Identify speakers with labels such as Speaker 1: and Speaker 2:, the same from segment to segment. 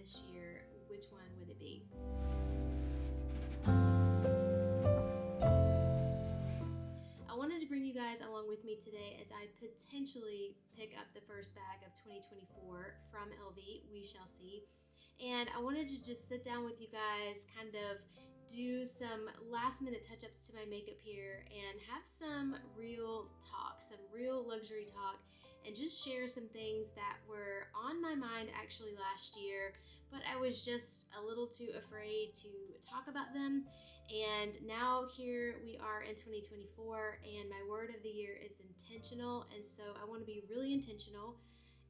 Speaker 1: this year, which one would it be? I wanted to bring you guys along with me today as I potentially pick up the first bag of 2024 from LV. We shall see. And I wanted to just sit down with you guys, kind of do some last minute touch-ups to my makeup here and have some real talk, some real luxury talk, and just share some things that were on my mind actually last year, but I was just a little too afraid to talk about them. And now here we are in 2024, and my word of the year is intentional. And so I want to be really intentional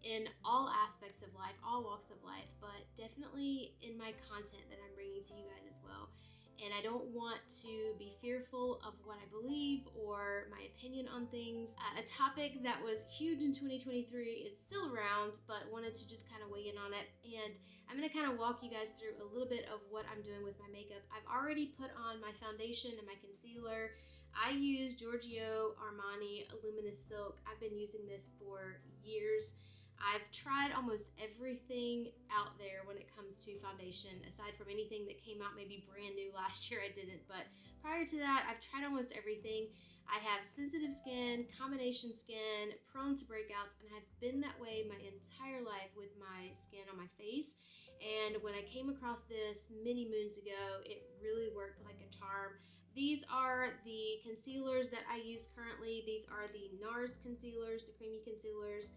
Speaker 1: in all aspects of life, all walks of life, but definitely in my content that I'm bringing to you guys as well. And I don't want to be fearful of what I believe or my opinion on things. A topic that was huge in 2023, it's still around, but wanted to just kind of weigh in on it. And I'm gonna kind of walk you guys through a little bit of what I'm doing with my makeup. I've already put on my foundation and my concealer. I use Giorgio Armani Luminous Silk. I've been using this for years. I've tried almost everything out there when it comes to foundation, aside from anything that came out maybe brand new last year. I didn't, but prior to that, I've tried almost everything. I have sensitive skin, combination skin, prone to breakouts, and I've been that way my entire life with my skin on my face. And when I came across this many moons ago, it really worked like a charm. These are the concealers that I use currently. These are the NARS concealers, the creamy concealers.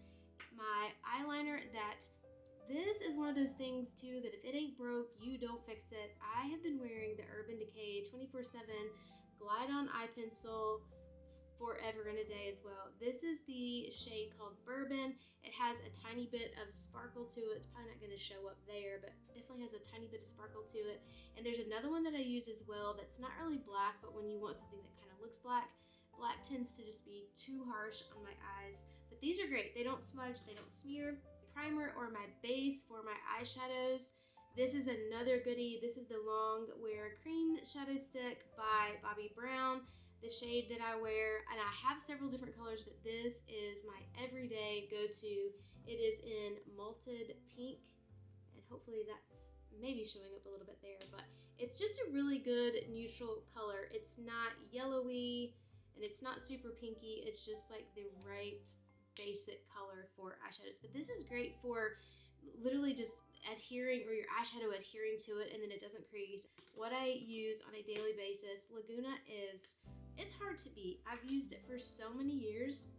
Speaker 1: My eyeliner, this is one of those things too that if it ain't broke, you don't fix it. I have been wearing the Urban Decay 24/7 Glide On Eye Pencil forever and a day as well. This is the shade called Bourbon. It has a tiny bit of sparkle to it. It's probably not going to show up there, but definitely has a tiny bit of sparkle to it. And there's another one that I use as well that's not really black, but when you want something that kind of looks black, black tends to just be too harsh on my eyes, but these are great. They don't smudge, they don't smear. Primer or my base for my eyeshadows. This is another goodie. This is the Long Wear Cream Shadow Stick by Bobbi Brown, the shade that I wear, and I have several different colors, but this is my everyday go-to. It is in Malted Pink, and hopefully that's maybe showing up a little bit there, but it's just a really good neutral color. It's not yellowy, and it's not super pinky. It's just like the right basic color for eyeshadows. But this is great for literally just adhering, or your eyeshadow adhering to it, and then it doesn't crease. What I use on a daily basis, Laguna it's hard to beat. I've used it for so many years,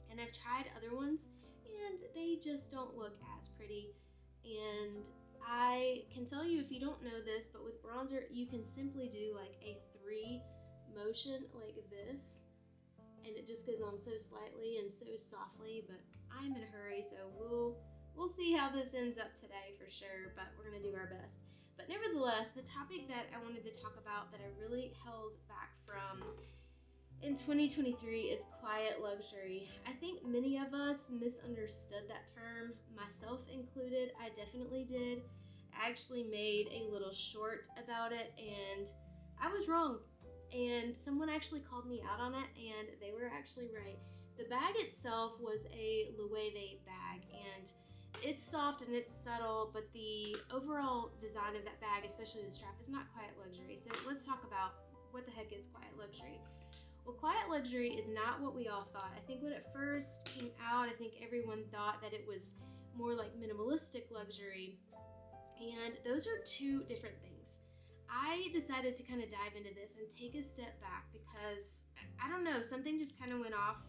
Speaker 1: and I've tried other ones, and they just don't look as pretty. And I can tell you, if you don't know this, but with bronzer, you can simply do like a 3 motion like this, and it just goes on so slightly and so softly, but I'm in a hurry, so we'll see how this ends up today for sure, but we're gonna do our best. But nevertheless, the topic that I wanted to talk about that I really held back from in 2023 is quiet luxury. I think many of us misunderstood that term, myself included. I definitely did. I actually made a little short about it, and I was wrong. And someone actually called me out on it, and they were actually right. The bag itself was a Loewe bag, and it's soft and it's subtle, but the overall design of that bag, especially the strap, is not quiet luxury. So let's talk about what the heck is quiet luxury. Well, quiet luxury is not what we all thought. I think when it first came out, I think everyone thought that it was more like minimalistic luxury, and those are two different things. I decided to kind of dive into this and take a step back because, I don't know, something just kind of went off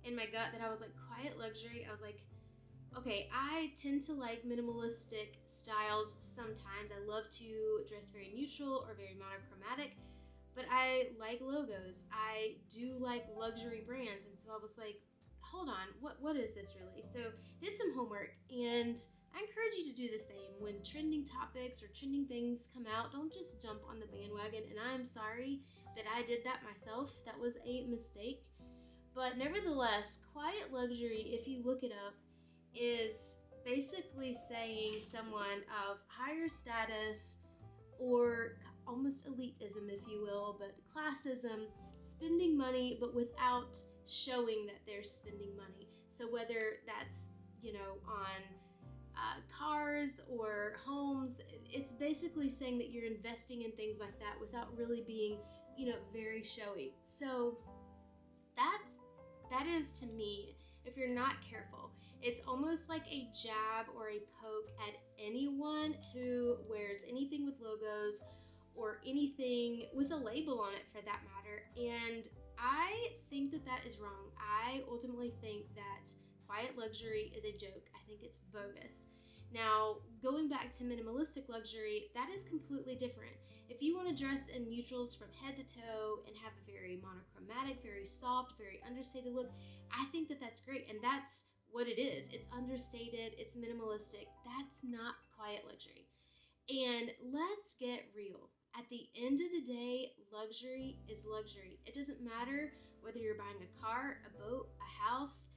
Speaker 1: in my gut that I was like, quiet luxury. I was like, okay, I tend to like minimalistic styles sometimes. I love to dress very neutral or very monochromatic, but I like logos. I do like luxury brands. And so I was like, hold on, what is this really? So did some homework, and I encourage you to do the same. When trending topics or trending things come out, don't just jump on the bandwagon. And I am sorry that I did that myself. That was a mistake. But nevertheless, quiet luxury, if you look it up, is basically saying someone of higher status or almost elitism, if you will, but classism, spending money, but without showing that they're spending money. So whether that's, on cars or homes. It's basically saying that you're investing in things like that without really being, very showy. So that is, to me, if you're not careful, it's almost like a jab or a poke at anyone who wears anything with logos or anything with a label on it, for that matter. And I think that that is wrong. I ultimately think that quiet luxury is a joke. I think it's bogus. Now, going back to minimalistic luxury, that is completely different. If you want to dress in neutrals from head to toe and have a very monochromatic, very soft, very understated look, I think that that's great. And that's what it is. It's understated, it's minimalistic. That's not quiet luxury. And let's get real. At the end of the day, luxury is luxury. It doesn't matter whether you're buying a car, a boat, a house,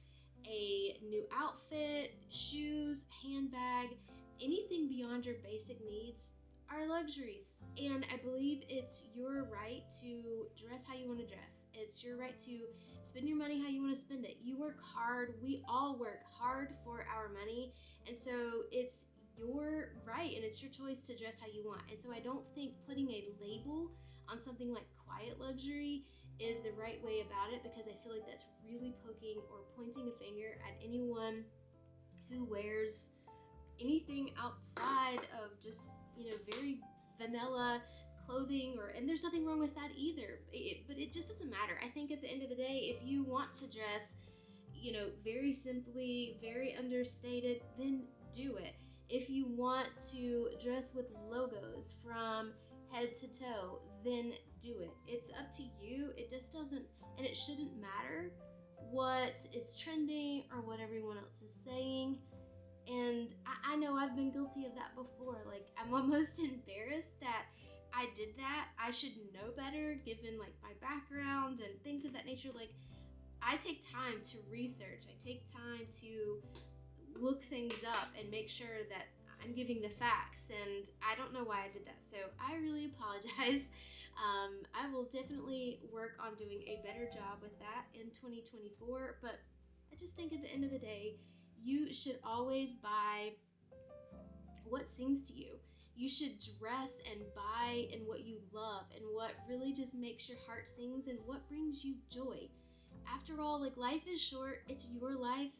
Speaker 1: a new outfit, shoes, handbag, anything beyond your basic needs are luxuries. And I believe it's your right to dress how you want to dress. It's your right to spend your money how you want to spend it. You work hard. We all work hard for our money. And so it's your right and it's your choice to dress how you want. And so I don't think putting a label on something like quiet luxury is the right way about it, because I feel like that's really poking or pointing a finger at anyone who wears anything outside of just, very vanilla clothing, and there's nothing wrong with that either. But it just doesn't matter. I think at the end of the day, if you want to dress, very simply, very understated, then do it. If you want to dress with logos from head to toe, then do it. It's up to you. It just doesn't, and it shouldn't matter what is trending or what everyone else is saying. And I know I've been guilty of that before. Like, I'm almost embarrassed that I did that. I should know better given like my background and things of that nature. Like, I take time to research. I take time to look things up and make sure that I'm giving the facts, and I don't know why I did that. So I really apologize. I will definitely work on doing a better job with that in 2024, but I just think at the end of the day, you should always buy what sings to you. You should dress and buy in what you love and what really just makes your heart sings and what brings you joy. After all, like, life is short. It's your life.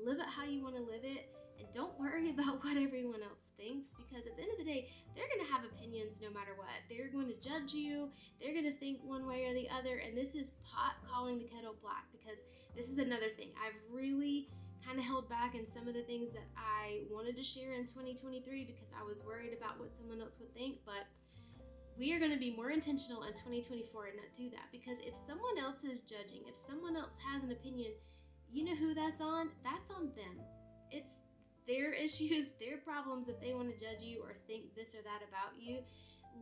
Speaker 1: Live it how you want to live it, and don't worry about what everyone else thinks, because at the end of the day, they're going to have opinions no matter what. They're going to judge you. They're going to think one way or the other, and this is pot calling the kettle black, because this is another thing. I've really kind of held back in some of the things that I wanted to share in 2023 because I was worried about what someone else would think, but we are going to be more intentional in 2024 and not do that, because if someone else is judging, if someone else has an opinion, you know who that's on? That's on them. It's their issues, their problems if they want to judge you or think this or that about you.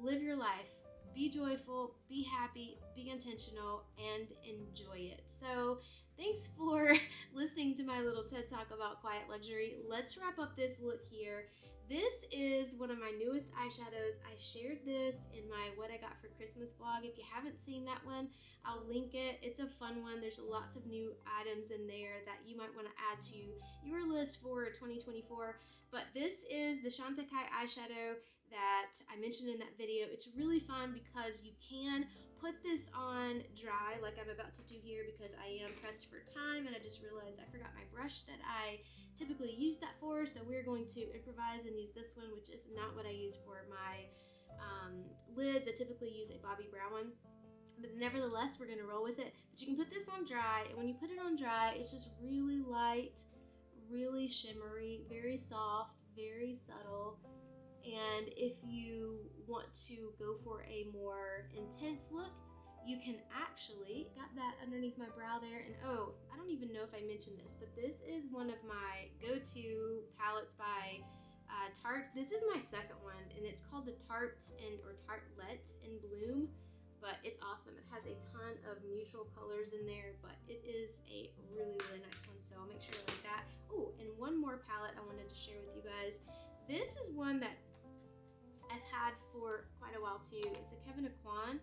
Speaker 1: Live your life. Be joyful, be happy, be intentional, and enjoy it. So thanks for listening to my little TED Talk about quiet luxury. Let's wrap up this look here. This is one of my newest eyeshadows. I shared this in my What I Got for Christmas vlog. If you haven't seen that one, I'll link it. It's a fun one. There's lots of new items in there that you might want to add to your list for 2024. But this is the Chantecaille eyeshadow that I mentioned in that video. It's really fun because you can put this on dry like I'm about to do here, because I am pressed for time and I just realized I forgot my brush that I typically use that for. So we're going to improvise and use this one, which is not what I use for my lids. I typically use a Bobbi Brown one. But nevertheless, we're gonna roll with it. But you can put this on dry, and when you put it on dry, it's just really light, really shimmery, very soft, very subtle. And if you want to go for a more intense look, you can actually, got that underneath my brow there, and oh, I don't even know if I mentioned this, but this is one of my go-to palettes by Tarte. This is my second one, and it's called the Tartes or Tartelettes in Bloom. But it's awesome. It has a ton of neutral colors in there, but it is a really, really nice one. So I'll make sure I like that. Oh, and one more palette I wanted to share with you guys. This is one that I've had for quite a while too. It's a Kevyn Aucoin,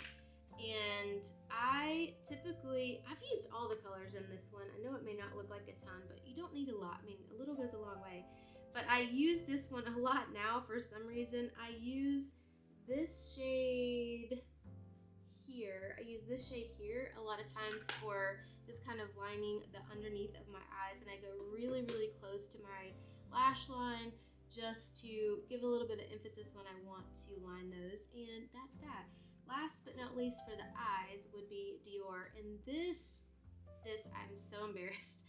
Speaker 1: and I've used all the colors in this one. I know it may not look like a ton, but you don't need a lot. I mean, a little goes a long way. but I use this one a lot now for some reason. I use this shade here. I use this shade here a lot of times for just kind of lining the underneath of my eyes, and I go really, really close to my lash line just to give a little bit of emphasis when I want to line those, and that's that. Last but not least for the eyes would be Dior, and this I'm so embarrassed.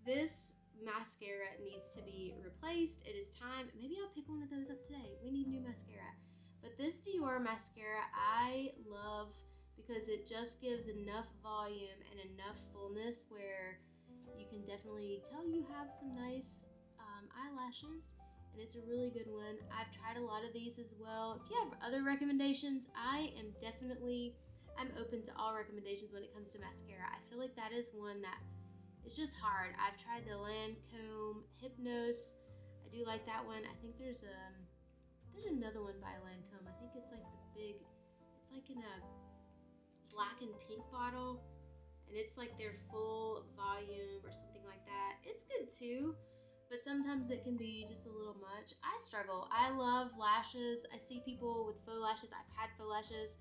Speaker 1: This mascara needs to be replaced. It is time. Maybe I'll pick one of those up today. We need new mascara. But this Dior mascara I love because it just gives enough volume and enough fullness where you can definitely tell you have some nice eyelashes, and it's a really good one. I've tried a lot of these as well. If you have other recommendations, I'm open to all recommendations when it comes to mascara. I feel like that is one that it's just hard. I've tried the Lancome Hypnose. I do like that one. I think there's another one by Lancome. I think it's like it's like in a black and pink bottle, and it's like their full volume or something like that. It's good too, but sometimes it can be just a little much. I struggle. I love lashes. I see people with faux lashes. I've had faux lashes.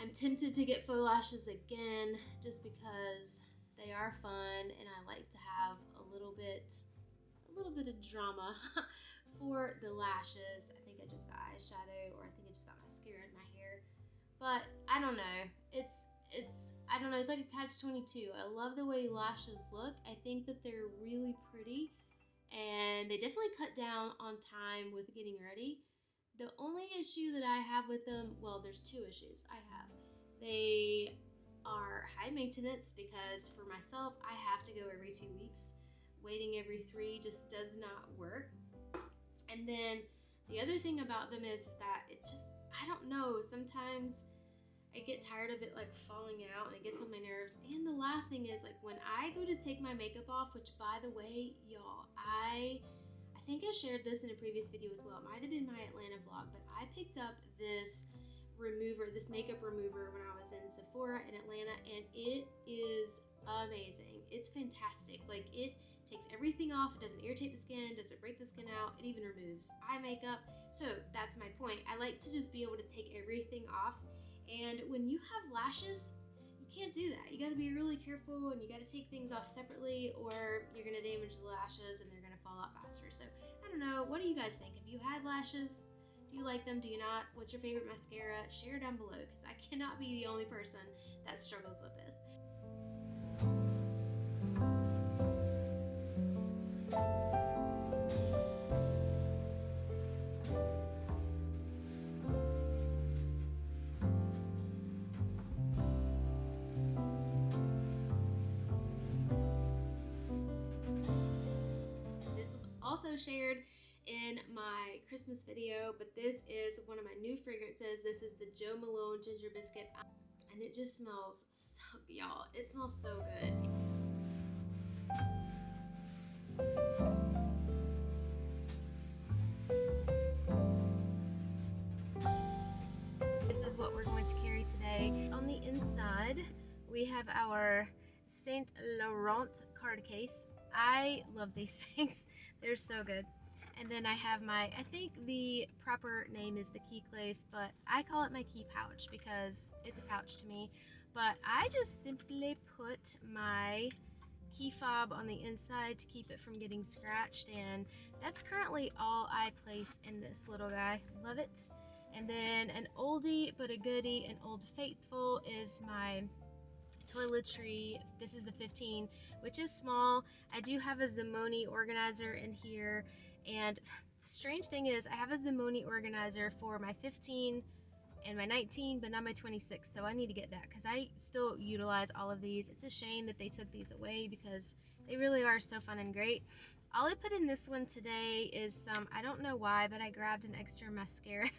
Speaker 1: I'm tempted to get faux lashes again just because they are fun, and I like to have a little bit of drama for the lashes. I think I just got eyeshadow, or I think I just got mascara in my hair. But I don't know. I don't know. It's like a catch-22. I love the way lashes look. I think that they're really pretty, and they definitely cut down on time with getting ready. The only issue that I have with them, well, there's two issues I have. They are high maintenance because for myself, I have to go every 2 weeks. Waiting every 3 just does not work. And then the other thing about them is that it just, I don't know, sometimes I get tired of it like falling out, and it gets on my nerves. And the last thing is, like, when I go to take my makeup off, which by the way, y'all, I think I shared this in a previous video as well. It might have been my Atlanta vlog, but I picked up this makeup remover when I was in Sephora in Atlanta, and it is amazing. It's fantastic. Like, it takes everything off. It doesn't irritate the skin, doesn't break the skin out. It even removes eye makeup. So that's my point. I like to just be able to take everything off. And when you have lashes, you can't do that. You got to be really careful, and you got to take things off separately, or you're going to damage the lashes and they're going to fall out faster. So I don't know. What do you guys think? Have you had lashes? Do you like them? Do you not? What's your favorite mascara? Share down below, because I cannot be the only person that struggles with this. Also shared in my Christmas video, but this is one of my new fragrances. This is the Jo Malone Ginger Biscuit, and it just smells so, y'all, it smells so good. This is what we're going to carry today. On the inside, we have our Saint Laurent card case. I love these things. They're so good. And then I have my, I think the proper name is the key case, but I call it my key pouch because it's a pouch to me. But I just simply put my key fob on the inside to keep it from getting scratched, and that's currently all I place in this little guy. Love it. And then an oldie but a goodie, an Old Faithful, is my toiletry. This is the 15, which is small. I do have a Zimone organizer in here, and the strange thing is I have a Zimone organizer for my 15 and my 19, but not my 26, so I need to get that because I still utilize all of these. It's a shame that they took these away because they really are so fun and great. All I put in this one today is some, I don't know why, but I grabbed an extra mascara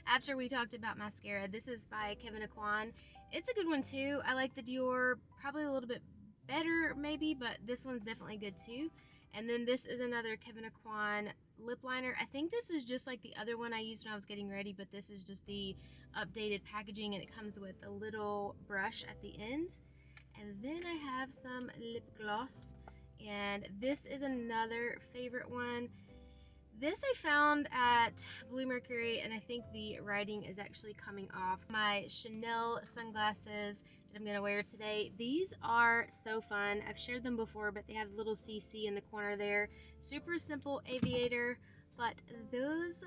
Speaker 1: after we talked about mascara. This is by Kevyn Aucoin. It's a good one too. I like the Dior probably a little bit better maybe, but this one's definitely good too. And then this is another Kevyn Aucoin lip liner. I think this is just like the other one I used when I was getting ready, but this is just the updated packaging, and it comes with a little brush at the end. And then I have some lip gloss, and this is another favorite one. This I found at Blue Mercury, and I think the writing is actually coming off. My Chanel sunglasses that I'm gonna wear today. These are so fun. I've shared them before, but they have little CC in the corner there. Super simple aviator, but those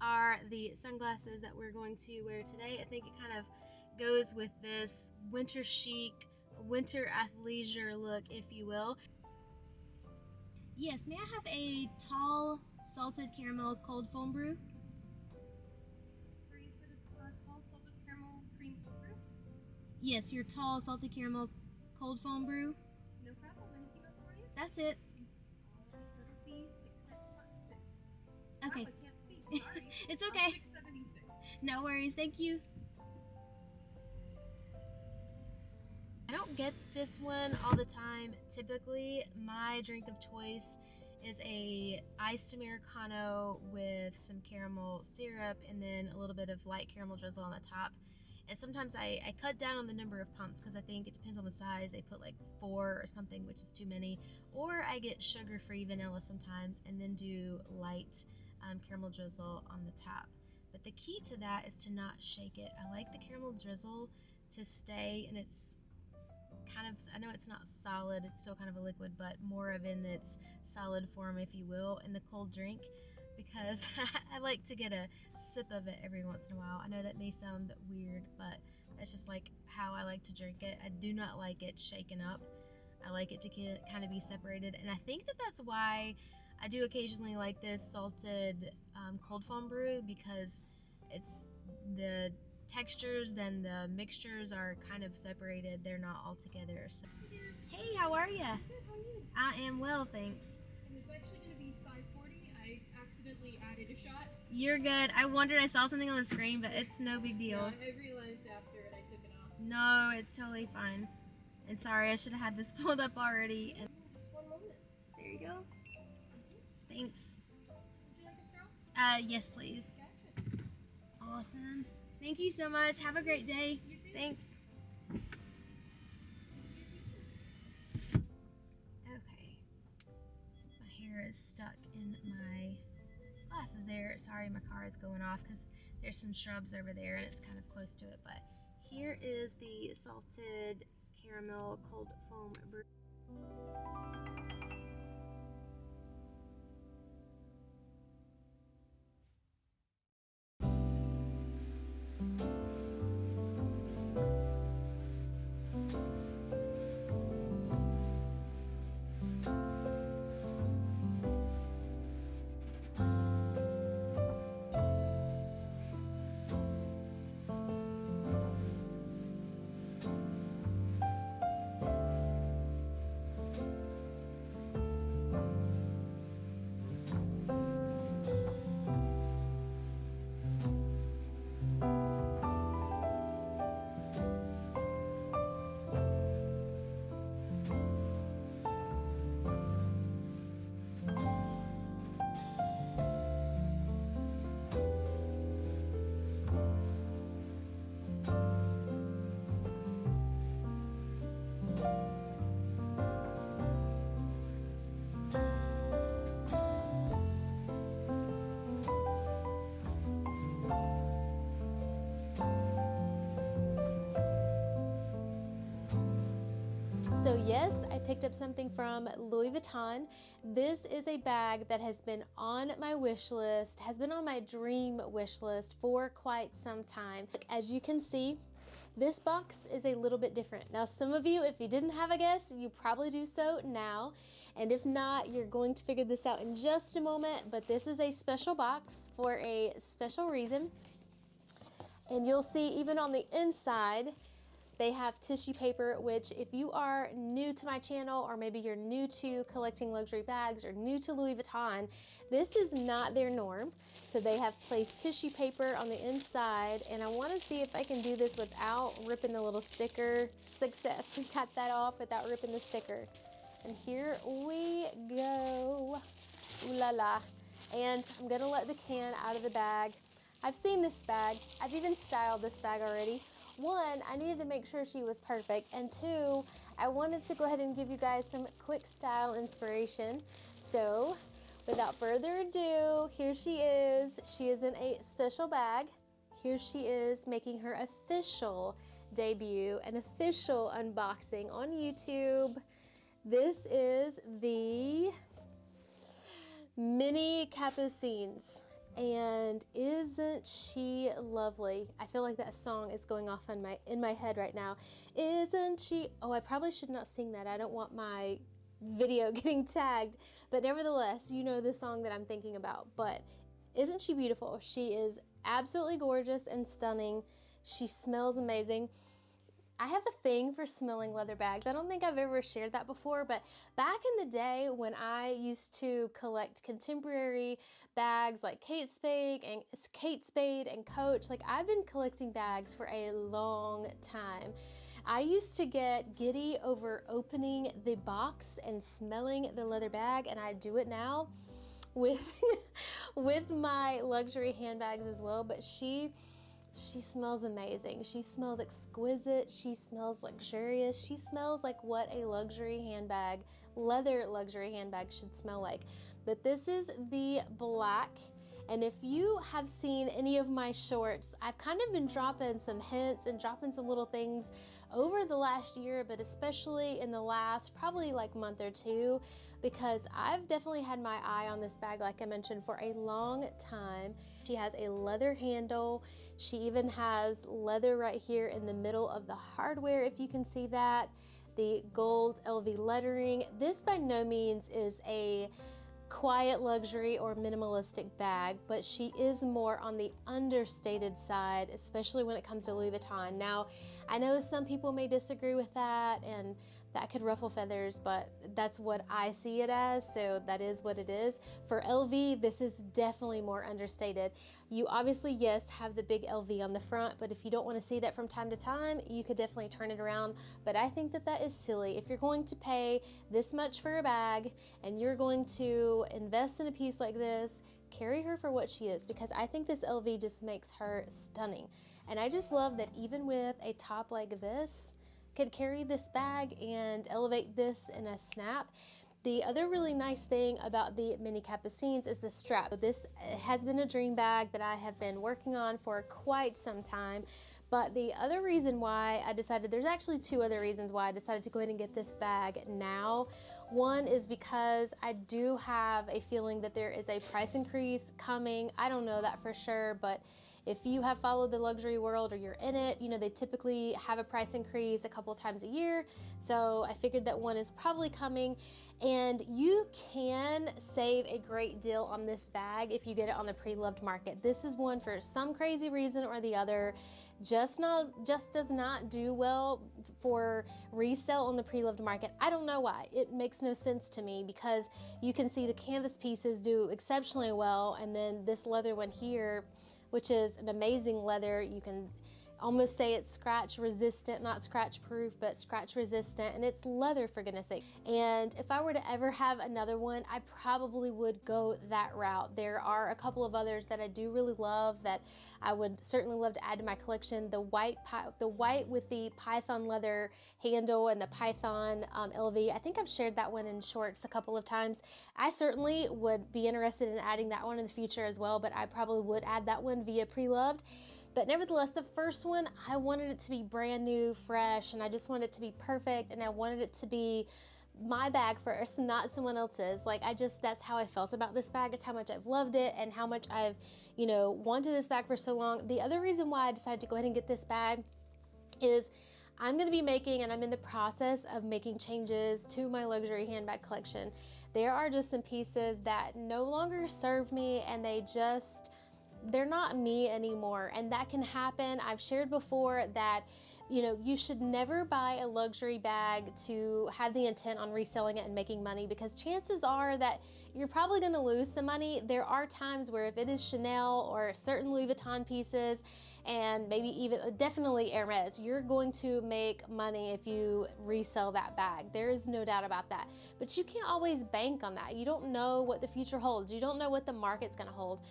Speaker 1: are the sunglasses that we're going to wear today. I think it kind of goes with this winter chic, winter athleisure look, if you will. Yes, may I have a tall salted caramel cold foam brew?
Speaker 2: So you said it's tall salted caramel cream brew?
Speaker 1: Yes, your tall salted caramel cold foam brew.
Speaker 2: No problem. Anything else for you?
Speaker 1: That's it.
Speaker 2: Alright, that'll be 696.
Speaker 1: Okay.
Speaker 2: Wow, I can't speak. Sorry.
Speaker 1: It's okay.
Speaker 2: 676.
Speaker 1: No worries. Thank you. I don't get this one all the time. Typically, my drink of choice is a iced Americano with some caramel syrup and then a little bit of light caramel drizzle on the top. And sometimes I cut down on the number of pumps because I think it depends on the size. They put like 4 or something, which is too many. Or I get sugar-free vanilla sometimes and then do light caramel drizzle on the top. But the key to that is to not shake it. I like the caramel drizzle to stay, and it's kind of, I know it's not solid, it's still kind of a liquid, but more of in its solid form, if you will, in the cold drink, because I like to get a sip of it every once in a while. I know that may sound weird, but that's just like how I like to drink it. I do not like it shaken up. I like it to kind of be separated, and I think that that's why I do occasionally like this salted cold foam brew, because it's the textures and the mixtures are kind of separated. They're not all together. So. Hey, how are you?
Speaker 2: Good, how are you?
Speaker 1: I am well, thanks.
Speaker 2: And it's actually going to be 540. I accidentally added a shot.
Speaker 1: You're good. I wondered, I saw something on the screen, but it's no big deal.
Speaker 2: Yeah, I realized after and I took it off.
Speaker 1: No, it's totally fine. And sorry, I should have had this pulled up already. And
Speaker 2: Just one moment.
Speaker 1: there you go. Thanks.
Speaker 2: Would you like a straw?
Speaker 1: Yes, please.
Speaker 2: Gotcha.
Speaker 1: Awesome. Thank you so much. Have a great day.
Speaker 2: You too.
Speaker 1: Thanks. Okay. My hair is stuck in my glasses there. Sorry, my car is going off because there's some shrubs over there and it's kind of close to it. But here is the salted caramel cold foam brew. So yes, I picked up something from Louis Vuitton. This is a bag that has been on my wish list, has been on my dream wish list for quite some time. As you can see, this box is a little bit different. Now, some of you, if you didn't have a guess, you probably do so now. And if not, you're going to figure this out in just a moment, but this is a special box for a special reason. And you'll see even on the inside, they have tissue paper, which if you are new to my channel, or maybe you're new to collecting luxury bags or new to Louis Vuitton, this is not their norm. So they have placed tissue paper on the inside, and I want to see if I can do this without ripping the little sticker. Success, we got that off without ripping the sticker. And here we go, ooh la la. And I'm gonna let the can out of the bag. I've seen this bag, I've even styled this bag already. One, I needed to make sure she was perfect, and two, I wanted to go ahead and give you guys some quick style inspiration. So without further ado, here she is. She is in a special bag. Here she is making her official debut, an official unboxing on YouTube. This is the mini Capucines. And isn't she lovely? I feel like that song is going off in my head right now. Isn't she? Oh, I probably should not sing that. I don't want my video getting tagged. But nevertheless, you know the song that I'm thinking about. But isn't she beautiful? She is absolutely gorgeous and stunning. She smells amazing. I have a thing for smelling leather bags. I don't think I've ever shared that before, but back in the day when I used to collect contemporary bags like Kate Spade and Coach, like I've been collecting bags for a long time. I used to get giddy over opening the box and smelling the leather bag, and I do it now with with my luxury handbags as well, but she smells amazing. She smells exquisite. She smells luxurious. She smells like what a luxury handbag, leather luxury handbag should smell like. But this is the black. And if you have seen any of my shorts, I've kind of been dropping some hints and dropping some little things over the last year, but especially in the last probably like month or two, because I've definitely had my eye on this bag, like I mentioned, for a long time. She has a leather handle. She even has leather right here in the middle of the hardware, if you can see that. The gold LV lettering. This by no means is a quiet luxury or minimalistic bag, but she is more on the understated side, especially when it comes to Louis Vuitton. Now, I know some people may disagree with that, and that could ruffle feathers, but that's what I see it as, so that is what it is. For LV, this is definitely more understated. You obviously, yes, have the big LV on the front, but if you don't want to see that from time to time, you could definitely turn it around. But I think that that is silly. If you're going to pay this much for a bag and you're going to invest in a piece like this, carry her for what she is, because I think this LV just makes her stunning. And I just love that even with a top like this, could carry this bag and elevate this in a snap. The other really nice thing about the mini Capucines is the strap. This has been a dream bag that I have been working on for quite some time. But the other reason why I decided, there's actually two other reasons why I decided to go ahead and get this bag now. One is because I do have a feeling that there is a price increase coming. I don't know that for sure, but if you have followed the luxury world or you're in it, you know, they typically have a price increase a couple of times a year. So I figured that one is probably coming, and you can save a great deal on this bag if you get it on the pre-loved market. This is one, for some crazy reason or the other, just does not do well for resale on the pre-loved market. I don't know why. It makes no sense to me, because you can see the canvas pieces do exceptionally well, and then this leather one here, which is an amazing leather. You can almost say it's scratch resistant, not scratch proof, but scratch resistant, and it's leather, for goodness sake. And if I were to ever have another one, I probably would go that route. There are a couple of others that I do really love that I would certainly love to add to my collection. The white with the python leather handle and the python LV. I think I've shared that one in shorts a couple of times. I certainly would be interested in adding that one in the future as well, but I probably would add that one via pre-loved. But nevertheless, the first one, I wanted it to be brand new, fresh, and I just wanted it to be perfect, and I wanted it to be my bag first, not someone else's. Like, that's how I felt about this bag. It's how much I've loved it and how much I've, you know, wanted this bag for so long. The other reason why I decided to go ahead and get this bag is I'm going to be making, and I'm in the process of making, changes to my luxury handbag collection. There are just some pieces that no longer serve me, and they're not me anymore, and that can happen. I've shared before that, you know, you should never buy a luxury bag to have the intent on reselling it and making money, because chances are that you're probably going to lose some money. There are times where if it is Chanel or certain Louis Vuitton pieces, and maybe even definitely Hermes, you're going to make money if you resell that bag. There is no doubt about that. But you can't always bank on that. You don't know what the future holds. You don't know what the market's going to hold.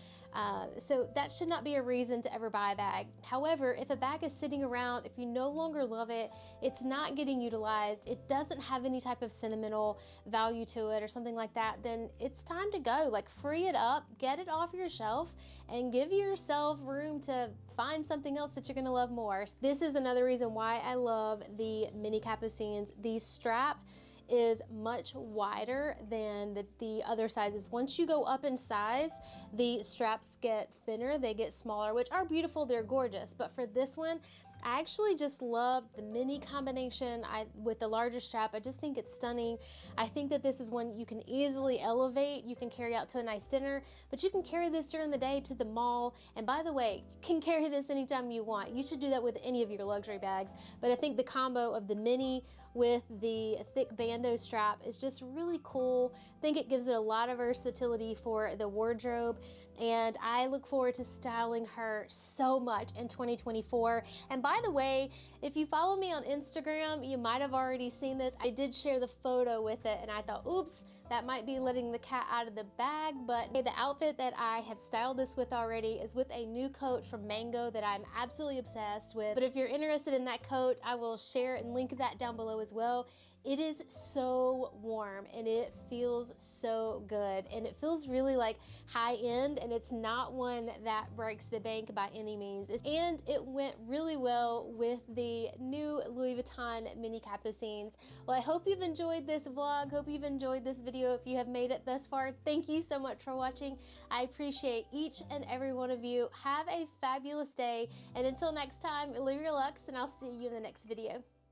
Speaker 1: So that should not be a reason to ever buy a bag. However, if a bag is sitting around, if you no longer love it, it's not getting utilized, it doesn't have any type of sentimental value to it or something like that, then it's time to go. Like, free it up, get it off your shelf, and give yourself room to find something else that you're gonna love more. This is another reason why I love the mini Capucines. The strap is much wider than the other sizes. Once you go up in size, the straps get thinner, they get smaller, which are beautiful, they're gorgeous. But for this one, I actually just love the mini combination with the larger strap. I just think it's stunning. I think that this is one you can easily elevate. You can carry out to a nice dinner, but you can carry this during the day to the mall. And by the way, you can carry this anytime you want. You should do that with any of your luxury bags. But I think the combo of the mini with the thick bandeau strap is just really cool. I think it gives it a lot of versatility for the wardrobe, and I look forward to styling her so much in 2024. And by the way, if you follow me on Instagram, you might have already seen this. I did share the photo with it, and I thought, oops, that might be letting the cat out of the bag, but the outfit that I have styled this with already is with a new coat from Mango that I'm absolutely obsessed with. But if you're interested in that coat, I will share and link that down below as well. It is so warm and it feels so good, and it feels really like high end, and it's not one that breaks the bank by any means. And it went really well with the new Louis Vuitton mini Capucines. Well, I hope you've enjoyed this vlog. Hope you've enjoyed this video. If you have made it thus far, thank you so much for watching. I appreciate each and every one of you. Have a fabulous day, and until next time, live your luxe, and I'll see you in the next video.